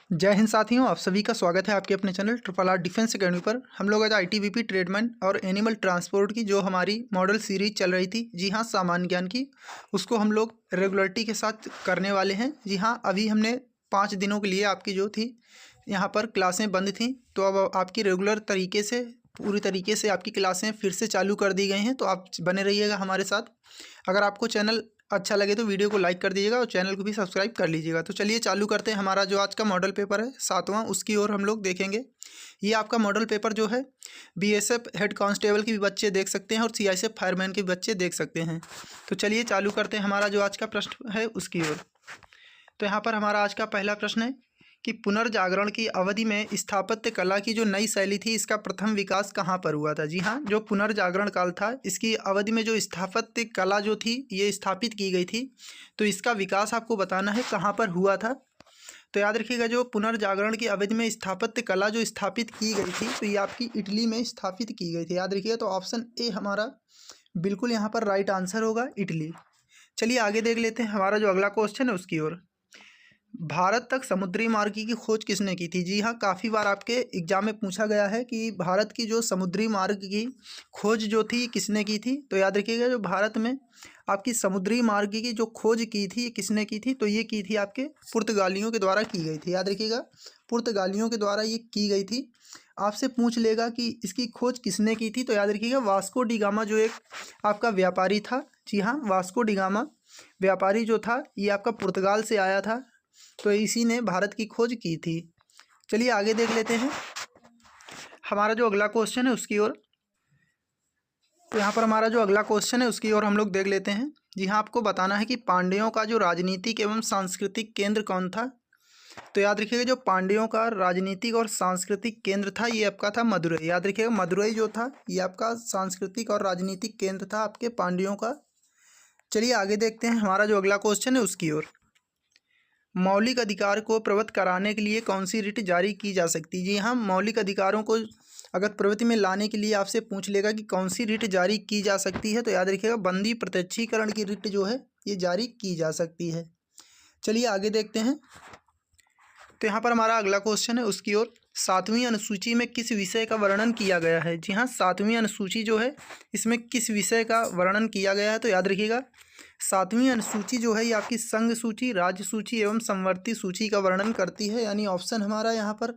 जय हिंद साथियों, आप सभी का स्वागत है आपके अपने channel triple R defence academy पर। हम लोग आज आईटीबीपी ट्रेडमैन और एनिमल ट्रांसपोर्ट की जो हमारी मॉडल सीरीज चल रही थी, जी हाँ, सामान्य ज्ञान की, उसको हम लोग रेगुलरिटी के साथ करने वाले हैं। जी हाँ, अभी हमने 5 दिनों के लिए आपकी जो थी यहाँ पर क्लासें बंद थीं, तो अब आपकी रेगुलर तरीके से पूरी तरीके से आपकी क्लासें फिर से चालू कर दी गई हैं। तो आप बने रहिएगा हमारे साथ। अगर आपको चैनल अच्छा लगे तो वीडियो को लाइक कर दीजिएगा और चैनल को भी सब्सक्राइब कर लीजिएगा। तो चलिए चालू करते हैं। हमारा जो आज का मॉडल पेपर है 7वां, उसकी ओर हम लोग देखेंगे। ये आपका मॉडल पेपर जो है बीएसएफ हेड कांस्टेबल के भी बच्चे देख सकते हैं और सीआईएसएफ फायरमैन के भी बच्चे देख सकते हैं। तो चलिए चालू करते हैं हमारा जो आज का प्रश्न है उसकी ओर। तो यहाँ पर हमारा आज का पहला प्रश्न है कि पुनर्जागरण की अवधि में स्थापत्य कला की जो नई शैली थी, इसका प्रथम विकास कहाँ पर हुआ था। जी हाँ, जो पुनर्जागरण काल था, इसकी अवधि में जो स्थापत्य कला जो थी ये स्थापित की गई थी, तो इसका विकास आपको बताना है कहाँ पर हुआ था। तो याद रखिएगा, जो पुनर्जागरण की अवधि में स्थापत्य कला जो स्थापित की गई थी, तो ये आपकी इटली में स्थापित की गई थी। याद रखिएगा, तो ऑप्शन ए हमारा बिल्कुल यहाँ पर राइट आंसर होगा, इटली। चलिए आगे देख लेते हैं हमारा जो अगला क्वेश्चन है उसकी ओर। भारत तक समुद्री मार्ग की खोज किसने की थी। जी हाँ, काफ़ी बार आपके एग्जाम में पूछा गया है कि भारत की जो समुद्री मार्ग की खोज जो थी किसने की थी। तो याद रखिएगा, जो भारत में आपकी समुद्री मार्ग की जो खोज की थी ये किसने की थी, तो ये की थी आपके पुर्तगालियों के द्वारा की गई थी। याद रखिएगा, पुर्तगालियों के द्वारा ये की गई थी। आपसे पूछ लेगा कि इसकी खोज किसने की थी, तो याद रखिएगा वास्को डी गामा जो एक आपका व्यापारी था। जी हाँ, वास्को डी गामा व्यापारी जो था ये आपका पुर्तगाल से आया था, तो इसी ने भारत की खोज की थी। चलिए आगे देख लेते हैं हमारा जो अगला क्वेश्चन है उसकी ओर। तो यहाँ पर हमारा जो अगला क्वेश्चन है उसकी ओर हम लोग देख लेते हैं। जी हाँ, आपको बताना है कि पांड्यों का जो राजनीतिक एवं सांस्कृतिक केंद्र कौन था। तो याद रखिएगा, जो पांड्यों का राजनीतिक और सांस्कृतिक केंद्र था ये आपका था मदुरई। याद रखिएगा, मदुरई जो था ये आपका सांस्कृतिक और राजनीतिक केंद्र था आपके पांड्यों का। चलिए आगे देखते हैं हमारा जो अगला क्वेश्चन है उसकी ओर। मौलिक अधिकार को प्रवृत्त कराने के लिए कौन सी रिट जारी की जा सकती है। जी हाँ, मौलिक अधिकारों को अगर प्रवृत्ति में लाने के लिए आपसे पूछ लेगा कि कौन सी रिट जारी की जा सकती है, तो याद रखिएगा बंदी प्रत्यक्षीकरण की रिट जो है ये जारी की जा सकती है। चलिए आगे देखते हैं। तो यहाँ पर हमारा अगला क्वेश्चन है उसकी ओर। 7वीं अनुसूची में किस विषय का वर्णन किया गया है। जी हाँ, 7वीं अनुसूची जो है इसमें किस विषय का वर्णन किया गया है, तो याद रखिएगा 7वीं अनुसूची जो है ये आपकी संघ सूची, राज्य सूची एवं समवर्ती सूची का वर्णन करती है। यानी ऑप्शन हमारा यहाँ पर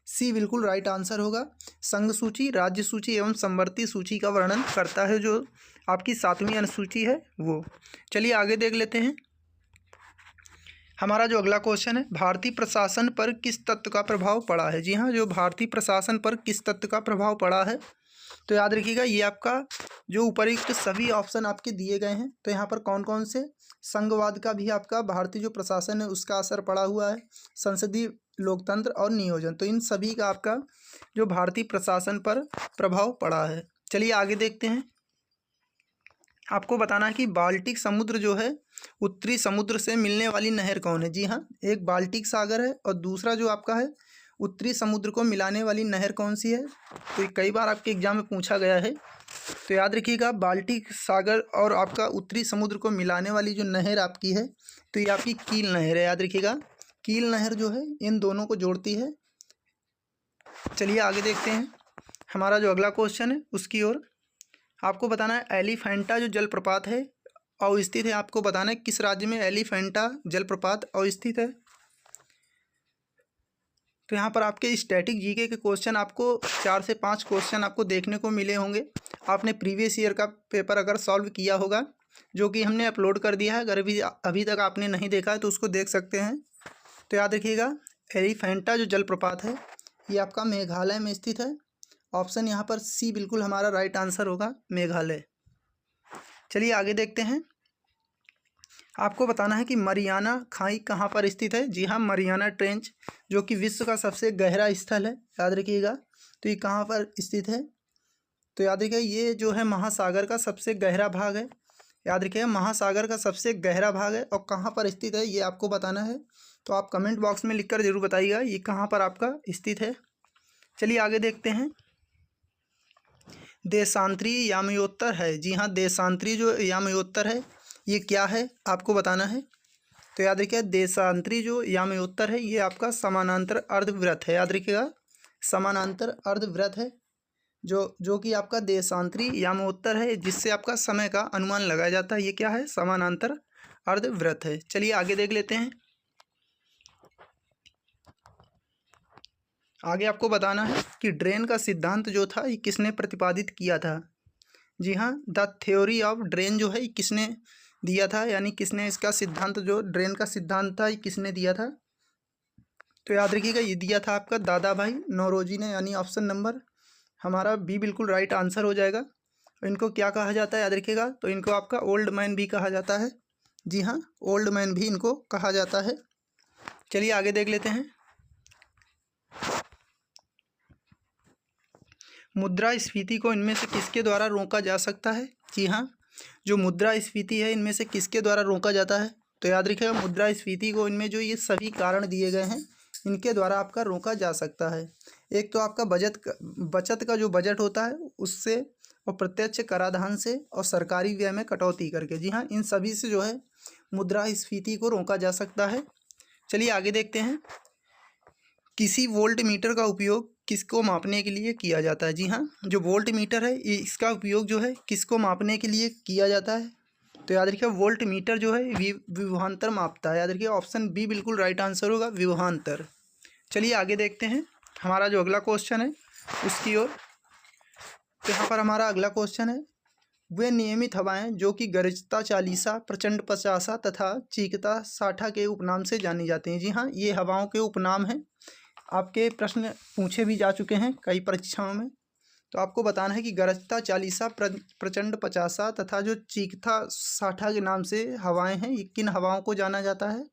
सी बिल्कुल राइट आंसर होगा। संघ सूची, राज्य सूची एवं समवर्ती सूची का वर्णन करता है जो आपकी 7वीं अनुसूची है वो। चलिए आगे देख लेते हैं हमारा जो अगला क्वेश्चन है। भारतीय प्रशासन पर किस तत्व का प्रभाव पड़ा है। जी हाँ, जो भारतीय प्रशासन पर किस तत्व का प्रभाव पड़ा है, तो याद रखिएगा ये आपका जो उपयुक्त सभी ऑप्शन आपके दिए गए हैं। तो यहाँ पर कौन कौन से, संघवाद का भी आपका भारतीय जो प्रशासन है उसका असर पड़ा हुआ है, संसदीय लोकतंत्र और नियोजन, तो इन सभी का आपका जो भारतीय प्रशासन पर प्रभाव पड़ा है। चलिए आगे देखते हैं। आपको बताना है कि बाल्टिक समुद्र जो है उत्तरी समुद्र से मिलने वाली नहर कौन है। जी हाँ, एक बाल्टिक सागर है और दूसरा जो आपका है उत्तरी समुद्र को मिलाने वाली नहर कौन सी है। तो ये कई बार आपके एग्जाम में पूछा गया है। तो याद रखिएगा, बाल्टिक सागर और आपका उत्तरी समुद्र को मिलाने वाली जो नहर आपकी है तो ये आपकी कील नहर है। याद रखिएगा, कील नहर जो है इन दोनों को जोड़ती है। चलिए आगे देखते हैं हमारा जो अगला क्वेश्चन है उसकी ओर। आपको बताना है एलिफेंटा जो जलप्रपात है अवस्थित है। आपको बताना है किस राज्य में एलिफेंटा जलप्रपात अवस्थित है। तो यहाँ पर आपके स्टैटिक जीके के क्वेश्चन आपको 4 से 5 क्वेश्चन आपको देखने को मिले होंगे। आपने प्रीवियस ईयर का पेपर अगर सॉल्व किया होगा जो कि हमने अपलोड कर दिया है, अगर अभी तक आपने नहीं देखा है तो उसको देख सकते हैं। तो याद रखिएगा, एलिफेंटा जो जलप्रपात है ये आपका मेघालय में स्थित है। ऑप्शन यहाँ पर सी बिल्कुल हमारा राइट आंसर होगा, मेघालय। चलिए आगे देखते हैं। आपको बताना है कि मरियाना खाई कहाँ पर स्थित है। जी हाँ, मरियाना ट्रेंच जो कि विश्व का सबसे गहरा स्थल है, याद रखिएगा। तो ये कहाँ पर स्थित है, तो याद रखिएगा ये जो है महासागर का सबसे गहरा भाग है। याद रखिएगा, महासागर का सबसे गहरा भाग है और कहाँ पर स्थित है ये आपको बताना है। तो आप कमेंट बॉक्स में लिखकर जरूर बताइएगा ये कहाँ पर आपका स्थित है। चलिए आगे देखते हैं। देशांतरी याम्योत्तर है। जी हाँ, देशांतरी जो याम्योत्तर है ये क्या है आपको बताना है। तो याद रखिएगा देशांतरी जो याम्योत्तर है ये आपका समानांतर अर्धवृत्त है। याद रखिएगा समानांतर अर्धवृत्त है जो कि आपका देशांतरी याम्योत्तर है, जिससे आपका समय का अनुमान लगाया जाता है। ये क्या है? समानांतर अर्धवृत्त है। चलिए आगे देख लेते हैं। आगे आपको बताना है कि ड्रेन का सिद्धांत जो था ये किसने प्रतिपादित किया था। जी हाँ, द थ्योरी ऑफ ड्रेन जो है ये किसने दिया था, यानी किसने इसका सिद्धांत, जो ड्रेन का सिद्धांत था ये किसने दिया था? तो याद रखिएगा ये दिया था आपका दादा भाई नौरोजी ने, यानी ऑप्शन नंबर हमारा बी बिल्कुल राइट आंसर हो जाएगा। इनको क्या कहा जाता है याद रखिएगा? तो इनको आपका ओल्ड मैन भी कहा जाता है। जी हाँ, ओल्ड मैन भी इनको कहा जाता है। चलिए आगे देख लेते हैं। मुद्रास्फीति को इनमें से किसके द्वारा रोका जा सकता है? जी हाँ, जो मुद्रास्फीति है इनमें से किसके द्वारा रोका जाता है? तो याद रखिएगा मुद्रास्फीति को इनमें जो ये सभी कारण दिए गए हैं इनके द्वारा आपका रोका जा सकता है। एक तो आपका बचत का जो बजट होता है उससे, और प्रत्यक्ष कराधान से, और सरकारी व्यय में कटौती करके। जी हाँ, इन सभी से जो है मुद्रास्फीति को रोका जा सकता है। चलिए आगे देखते हैं। किसी वोल्ट मीटर का उपयोग किसको मापने के लिए किया जाता है? जी हाँ, जो वोल्ट मीटर है इसका उपयोग जो है किसको मापने के लिए किया जाता है? तो याद रखिए वोल्ट मीटर जो है विभवांतर मापता है। याद रखिए ऑप्शन बी बिल्कुल राइट आंसर होगा, विभवांतर। चलिए आगे देखते हैं हमारा जो अगला क्वेश्चन है उसकी ओर। तो यहाँ पर हमारा अगला क्वेश्चन है, वे नियमित हवाएं जो कि गरजता 40, प्रचंड 50 तथा चीखता 60 के उपनाम से जानी जाती हैं। जी हाँ, ये हवाओं के उपनाम हैं। आपके प्रश्न पूछे भी जा चुके हैं कई परीक्षाओं में। तो आपको बताना है कि गरजता 40, प्रचंड 50 तथा जो चीखता 60 के नाम से हवाएं हैं, ये किन हवाओं को जाना जाता है?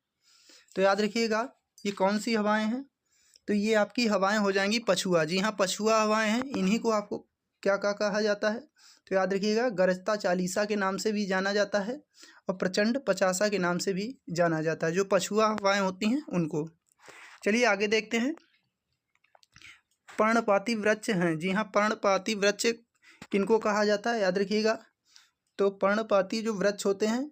तो याद रखिएगा ये कौन सी हवाएं हैं? तो ये आपकी हवाएं हो जाएंगी पछुआ। जी हाँ, पछुआ हवाएं हैं। इन्हीं को आपको क्या कहा जाता है? तो याद रखिएगा गरजता 40 के नाम से भी जाना जाता है और प्रचंड 50 के नाम से भी जाना जाता है। जो पछुआ हवाएं होती हैं उनको। चलिए आगे देखते हैं। पर्णपाती वृक्ष हैं। जी हाँ, पर्णपाती वृक्ष किनको कहा जाता है? याद रखिएगा तो पर्णपाती जो वृक्ष होते हैं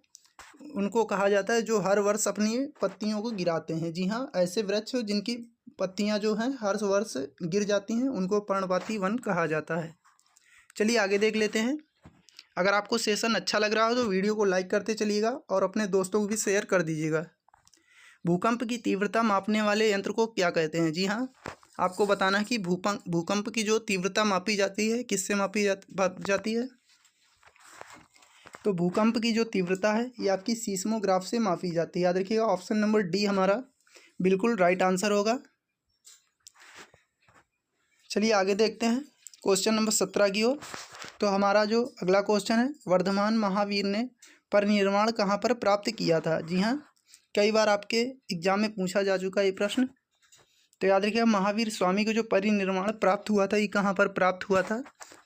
उनको कहा जाता है जो हर वर्ष अपनी पत्तियों को गिराते हैं। जी हाँ, ऐसे वृक्ष जिनकी पत्तियां जो हैं हर वर्ष गिर जाती हैं उनको पर्णपाती वन कहा जाता है। चलिए आगे देख लेते हैं। अगर आपको सेशन अच्छा लग रहा हो तो वीडियो को लाइक करते चलिएगा और अपने दोस्तों को भी शेयर कर दीजिएगा। भूकंप की तीव्रता मापने वाले यंत्र को क्या कहते हैं? जी हाँ, आपको बताना है कि भूकंप की जो तीव्रता मापी जाती है किससे मापी जाती है? तो भूकंप की जो तीव्रता है ये आपकी सीस्मोग्राफ से मापी जाती है। याद रखिएगा ऑप्शन नंबर डी हमारा बिल्कुल राइट आंसर होगा। चलिए आगे देखते हैं क्वेश्चन नंबर 17 की ओर। तो हमारा जो अगला क्वेश्चन है, वर्धमान महावीर ने परिनिर्वाण कहाँ पर प्राप्त किया था? जी हाँ, कई बार आपके एग्जाम में पूछा जा चुका है ये प्रश्न। तो याद रखिएगा महावीर स्वामी को जो परिनिर्वाण प्राप्त हुआ था ये कहाँ पर प्राप्त हुआ था?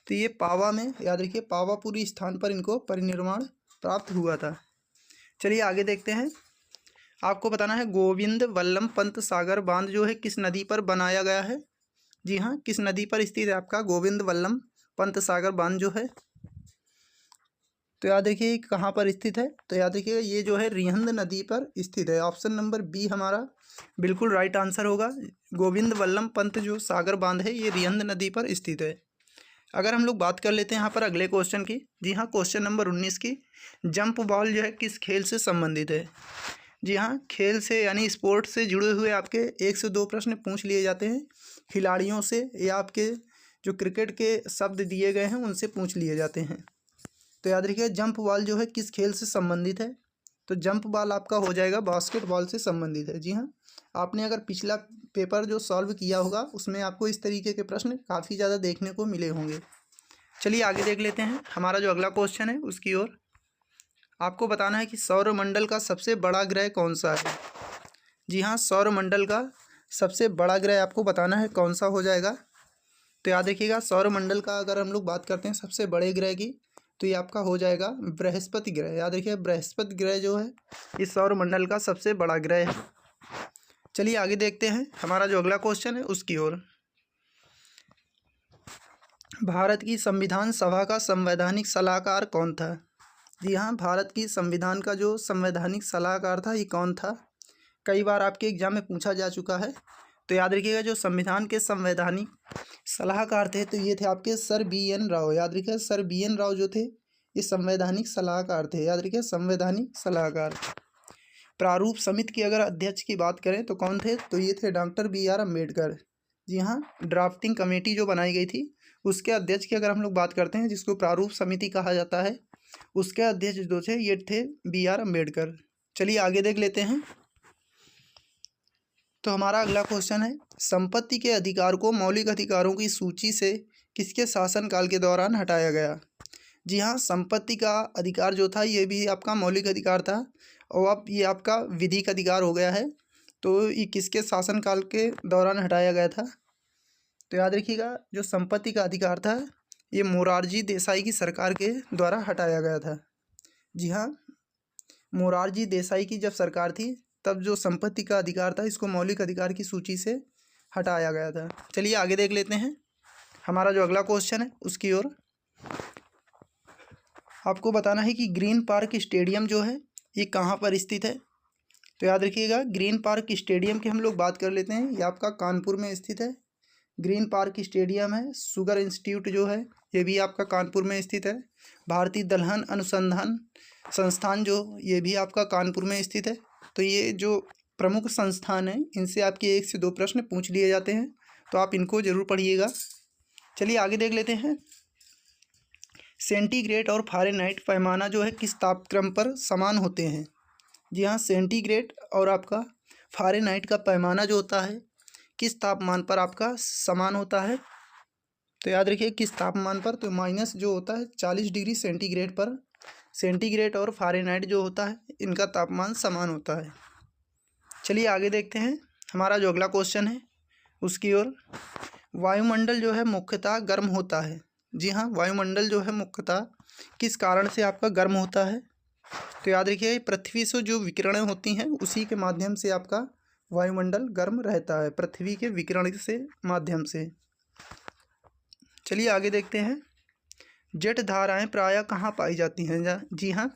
तो ये पावा में, याद रखिए पावापुरी स्थान पर इनको परिनिर्वाण प्राप्त हुआ था। चलिए आगे देखते हैं। आपको बताना है गोविंद वल्लभ पंत सागर बांध जो है किस नदी पर बनाया गया है? जी हाँ, किस नदी पर स्थित है आपका गोविंद वल्लभ पंत सागर बांध जो है? तो याद रखिए कहाँ पर स्थित है? तो याद रखिएगा ये जो है रिहंद नदी पर स्थित है। ऑप्शन नंबर बी हमारा बिल्कुल राइट आंसर होगा। गोविंद वल्लभ पंत जो सागर बांध है ये रिहंद नदी पर स्थित है। अगर हम लोग बात कर लेते हैं यहाँ पर अगले क्वेश्चन की। जी हाँ, क्वेश्चन नंबर 19 की, जंप बॉल जो है किस खेल से संबंधित है? जी हाँ, खेल से यानी स्पोर्ट्स से जुड़े हुए आपके 1 से 2 प्रश्न पूछ लिए जाते हैं। खिलाड़ियों से या आपके जो क्रिकेट के शब्द दिए गए हैं उनसे पूछ लिए जाते हैं। तो याद रखिए जंप बॉल जो है किस खेल से संबंधित है? तो जंप बॉल आपका हो जाएगा बास्केटबॉल से संबंधित है। जी हाँ, आपने अगर पिछला पेपर जो सॉल्व किया होगा उसमें आपको इस तरीके के प्रश्न काफ़ी ज़्यादा देखने को मिले होंगे। चलिए आगे देख लेते हैं हमारा जो अगला क्वेश्चन है उसकी ओर। आपको बताना है कि सौरमंडल का सबसे बड़ा ग्रह कौन सा है? जी हाँ, सौरमंडल का सबसे बड़ा ग्रह आपको बताना है कौन सा हो जाएगा। तो याद रखिएगा सौरमंडल का अगर हम लोग बात करते हैं सबसे बड़े ग्रह की तो ये आपका हो जाएगा बृहस्पति ग्रह। याद रखिए बृहस्पति ग्रह जो है इस सौरमंडल का सबसे बड़ा ग्रह है। चलिए आगे देखते हैं हमारा जो अगला क्वेश्चन है उसकी ओर। भारत की संविधान सभा का संवैधानिक सलाहकार कौन था? जी हाँ, भारत की संविधान का जो संवैधानिक सलाहकार था ये कौन था? कई बार आपके एग्जाम में पूछा जा चुका है। तो याद रखिएगा, जो संविधान के संवैधानिक सलाहकार थे तो ये थे आपके सर BN राव। याद रखिएगा, सर BN राव जो थे ये संवैधानिक सलाहकार थे। याद रखिए, संवैधानिक सलाहकार। प्रारूप समिति की अगर अध्यक्ष की बात करें तो कौन थे? तो ये थे डॉक्टर BR अम्बेडकर। जी हाँ, ड्राफ्टिंग कमेटी जो बनाई गई थी उसके अध्यक्ष की अगर हम लोग बात करते हैं, जिसको प्रारूप समिति कहा जाता है, उसके अध्यक्ष जो थे ये थे BR अम्बेडकर। चलिए आगे देख लेते हैं। तो हमारा अगला क्वेश्चन है, संपत्ति के अधिकार को मौलिक अधिकारों की सूची से किसके शासनकाल के दौरान हटाया गया? जी हाँ, संपत्ति का अधिकार जो था ये भी आपका मौलिक अधिकार था और अब ये आपका विधिक अधिकार हो गया है। तो ये किसके शासनकाल के दौरान हटाया गया था? तो याद रखिएगा, जो संपत्ति का अधिकार था ये मोरारजी देसाई की सरकार के द्वारा हटाया गया था। जी हाँ, मोरारजी देसाई की जब सरकार थी तब जो संपत्ति का अधिकार था इसको मौलिक अधिकार की सूची से हटाया गया था। चलिए आगे देख लेते हैं। हमारा जो अगला क्वेश्चन है उसकी ओर आपको बताना है कि ग्रीन पार्क स्टेडियम जो है ये कहाँ पर स्थित है? तो याद रखिएगा, ग्रीन पार्क स्टेडियम की हम लोग बात कर लेते हैं। ये आपका कानपुर में स्थित है। ग्रीन पार्क स्टेडियम है। शुगर इंस्टीट्यूट जो है ये भी आपका कानपुर में स्थित है। भारतीय दलहन अनुसंधान संस्थान जो ये भी आपका कानपुर में स्थित है। तो ये जो प्रमुख संस्थान हैं इनसे आपके 1 से 2 प्रश्न पूछ लिए जाते हैं, तो आप इनको जरूर पढ़िएगा। चलिए आगे देख लेते हैं। सेंटीग्रेड और फ़ारेनहाइट पैमाना जो है किस तापक्रम पर समान होते हैं? जी हाँ, सेंटीग्रेड और आपका फ़ारेनहाइट का पैमाना जो होता है किस तापमान पर आपका समान होता है? तो याद रखिए, किस तापमान पर? तो माइनस जो होता है 40 डिग्री सेंटीग्रेड पर सेंटीग्रेड और फ़ारेनहाइट जो होता है इनका तापमान समान होता है। चलिए आगे देखते हैं। हमारा जो अगला क्वेश्चन है उसकी ओर, वायुमंडल जो है मुख्यतः गर्म होता है। जी हाँ, वायुमंडल जो है मुख्यतः किस कारण से आपका गर्म होता है? तो याद रखिए, पृथ्वी से जो विकिरणें होती हैं उसी के माध्यम से आपका वायुमंडल गर्म रहता है, पृथ्वी के विकिरण से माध्यम से। चलिए आगे देखते हैं। जेट धाराएं प्रायः कहाँ पाई जाती हैं? जी हाँ,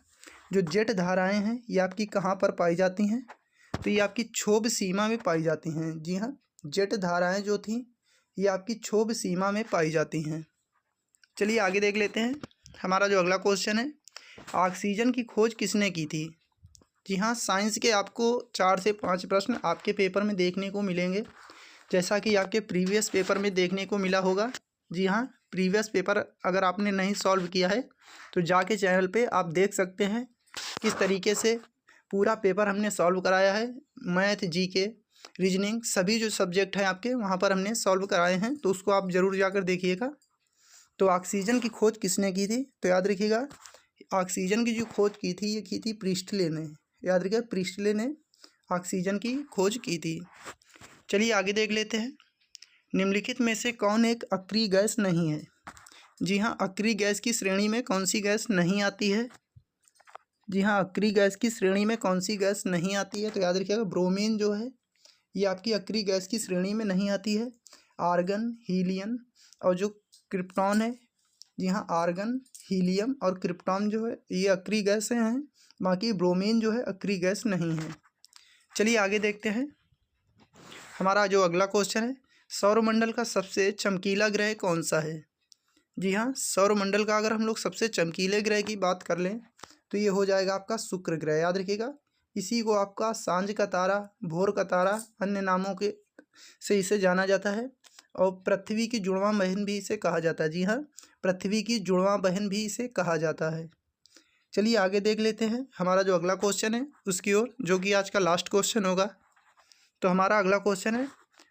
जो जेट धाराएं हैं ये आपकी कहाँ पर पाई जाती हैं? तो ये आपकी क्षोभ सीमा में पाई जाती हैं। जी हाँ, जेट धाराएं जो थी ये आपकी क्षोभ सीमा में पाई जाती हैं। चलिए आगे देख लेते हैं। हमारा जो अगला क्वेश्चन है, ऑक्सीजन की खोज किसने की थी? जी हाँ, साइंस के आपको 4 से 5 प्रश्न आपके पेपर में देखने को मिलेंगे, जैसा कि आपके प्रीवियस पेपर में देखने को मिला होगा। जी हाँ, प्रीवियस पेपर अगर आपने नहीं सॉल्व किया है तो जाके चैनल पे आप देख सकते हैं किस तरीके से पूरा पेपर हमने सॉल्व कराया है। मैथ, जीके, रीजनिंग सभी जो सब्जेक्ट हैं आपके वहाँ पर हमने सॉल्व कराए हैं, तो उसको आप ज़रूर जाकर देखिएगा। तो ऑक्सीजन की खोज किसने की थी? तो याद रखिएगा, ऑक्सीजन की जो खोज की थी ये की थी प्रीस्टले ने। याद रखिएगा, प्रीस्टले ने ऑक्सीजन की खोज की थी। चलिए आगे देख लेते हैं। निम्नलिखित में से कौन एक अक्रिय गैस नहीं है? जी हाँ, अक्रिय गैस की श्रेणी में कौन सी गैस नहीं आती है? जी हाँ, अक्रिय गैस की श्रेणी में कौन सी गैस नहीं आती है? तो याद रखिएगा, ब्रोमीन जो है ये आपकी अक्रिय गैस की श्रेणी में नहीं आती है। आर्गन, हीलियम और जो क्रिप्टॉन है, जी हाँ, आर्गन, हीलियम और क्रिप्टॉन जो है ये अक्रिय गैसें हैं, बाकी ब्रोमीन जो है अक्रिय गैस नहीं है। चलिए आगे देखते हैं। हमारा जो अगला क्वेश्चन है, सौरमंडल का सबसे चमकीला ग्रह कौन सा है? जी हाँ, सौरमंडल का अगर हम लोग सबसे चमकीले ग्रह की बात कर लें तो ये हो जाएगा आपका शुक्र ग्रह। याद रखिएगा, इसी को आपका सांझ का तारा, भोर का तारा अन्य नामों के से इसे जाना जाता है, और पृथ्वी की जुड़वां बहन भी इसे कहा जाता है। जी हाँ, पृथ्वी की जुड़वां बहन भी इसे कहा जाता है। चलिए आगे देख लेते हैं हमारा जो अगला क्वेश्चन है उसकी ओर, जो कि आज का लास्ट क्वेश्चन होगा। तो हमारा अगला क्वेश्चन है,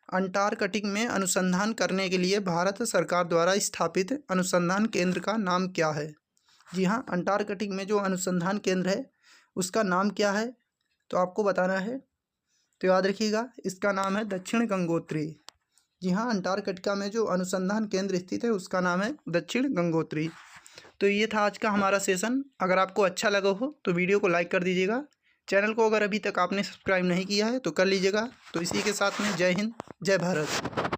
अंटार्कटिक में अनुसंधान करने के लिए भारत सरकार द्वारा स्थापित अनुसंधान केंद्र का नाम क्या है? जी हाँ, अंटार्कटिक में जो अनुसंधान केंद्र है उसका नाम क्या है? तो आपको बताना है। तो याद रखिएगा, इसका नाम है दक्षिण गंगोत्री। जी हाँ, अंटार्कटिका में जो अनुसंधान केंद्र स्थित है उसका नाम है दक्षिण गंगोत्री। तो ये था आज का हमारा सेशन। अगर आपको अच्छा लगा हो तो वीडियो को लाइक कर दीजिएगा। चैनल को अगर अभी तक आपने सब्सक्राइब नहीं किया है तो कर लीजिएगा। तो इसी के साथ में जय हिंद, जय भारत।